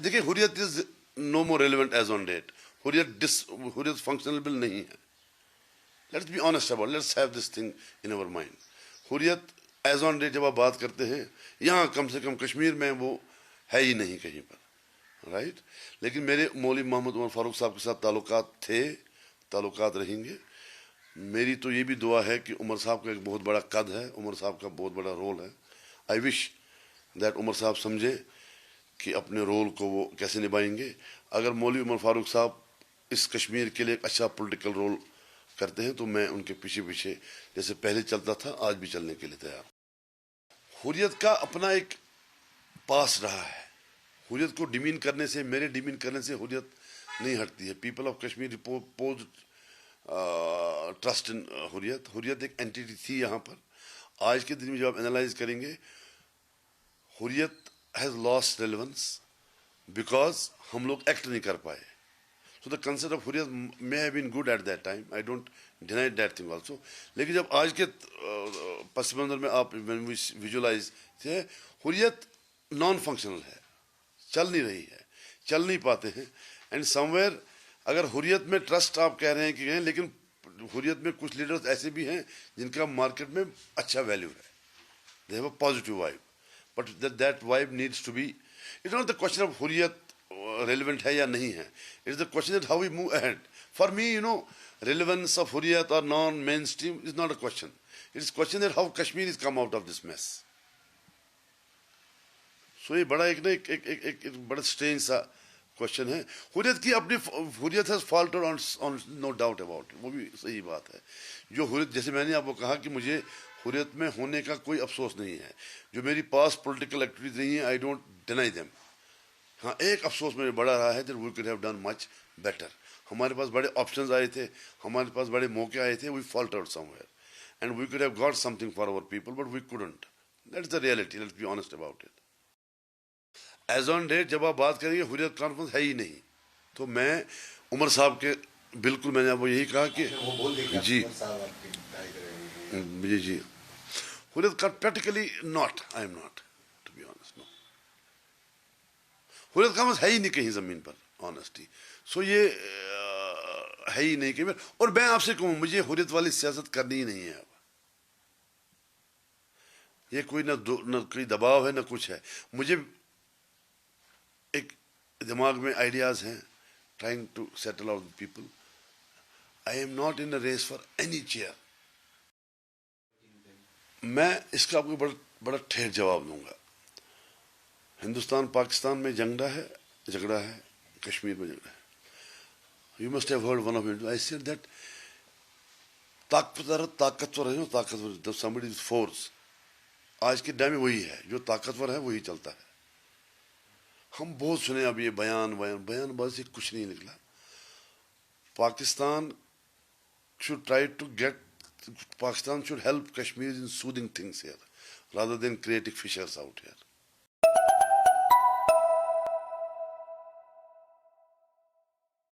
دیکھیں Hurriyat is no more relevant as on date. Hurriyat functional نہیں ہے. Let's be honest about, let's have this thing in our mind. Hurriyat as on date جب آپ بات کرتے ہیں, یہاں کم سے کم کشمیر میں وہ ہے ہی نہیں کہیں پر, رائٹ. لیکن میرے مولوی محمد عمر فاروق صاحب کے ساتھ تعلقات تھے, تعلقات رہیں گے. میری تو یہ بھی دعا ہے کہ عمر صاحب کا ایک بہت بڑا قد ہے, عمر صاحب کا بہت بڑا رول ہے. آئی وش دیٹ عمر صاحب سمجھے کہ اپنے رول کو وہ کیسے نبھائیں گے. اگر مولوی عمر فاروق صاحب اس کشمیر کے لیے ایک اچھا پولیٹیکل رول کرتے ہیں تو میں ان کے پیچھے پیچھے جیسے پہلے چلتا تھا آج بھی چلنے کے لیے تیار. حریت کا اپنا ایک پاس رہا ہے. حریت کو ڈیمین کرنے سے, میرے ڈیمین کرنے سے حریت نہیں ہٹتی ہے. People of Kashmir pose trust in Hurriyat. Hurriyat ایک اینٹیٹی تھی یہاں پر. آج کے دن میں جب آپ انالائز کریں گے, حریت ہیز لاسٹ ریلیونس بیکاز ہم لوگ ایکٹ نہیں کر پائے. So the concept of Hurriyat may have been good at that time. I don't deny that thing also. لیکن جب آج کے پس منظر میں آپ ویژولائز تھے, حریت نان فنکشنل ہے, چل نہیں رہی ہے, چل نہیں پاتے ہیں. اینڈ سم ویئر اگر حریت میں ٹرسٹ آپ کہہ رہے ہیں کہ ہیں, لیکن حریت میں کچھ لیڈرز ایسے بھی ہیں جن کا مارکیٹ میں اچھا ویلیو ہے. They have a positive vibe. But that vibe needs to be, it's not the question of Hurriyat relevant ہے یا نہیں ہے. It's the question that how we move ahead. For me, relevance of Hurriyat or non-mainstream is not a question. It's a question that how Kashmir is come out of this mess. So یہ بڑا ایک بڑا strange سا question ہے. حریت کی اپنی حریت has faltered on no doubt about it. وہ بھی صحیح بات ہے. جو حریت, جیسے میں نے آپ کو کہا کہ مجھے حریت میں ہونے کا کوئی افسوس نہیں ہے. جو میری پاس پولیٹیکل ایکٹیویٹیز رہی ہیں, آئی ڈونٹ ڈینائی دیم. ہاں, ایک افسوس میرے بڑا رہا ہے that we could have done much better. ہمارے پاس بڑے آپشنز آئے تھے, ہمارے پاس بڑے موقع آئے تھے. we faltered somewhere and we could have got something for our people but we couldn't. That's the reality. Let's be honest about it. As on date جب آپ بات کریں گے حریت کانفرنس ہے ہی نہیں, تو میں عمر صاحب کے بالکل میں نے آپ کو یہی کہا کہ جی جی Hurriyat practically not, I am not to be honest. No, Hurriyat Conference ہے ہی نہیں کہیں زمین پر, آنیسٹی. سو یہ ہے ہی نہیں کہیں. اور میں آپ سے کہوں, مجھے حریت والی سیاست کرنی ہی نہیں ہے. اب یہ کوئی نہ کوئی دباؤ ہے نہ کچھ ہے. مجھے ایک دماغ میں آئیڈیاز ہیں, trying to settle out people. I am not in race for any chair. میں اس کا آپ کو بڑا ٹھیک جواب دوں گا. ہندوستان پاکستان میں جھگڑا ہے, کشمیر میں جھگڑا ہے. You must have heard one of it. I said that طاقتور ہے, طاقتور somebody with force. آج کے ٹائم میں وہی ہے, جو طاقتور ہے وہی چلتا ہے. ہم بہت سنے اب یہ بیان بازی سے کچھ نہیں نکلا. Pakistan should help Kashmir in soothing things here rather than creating fissures out here.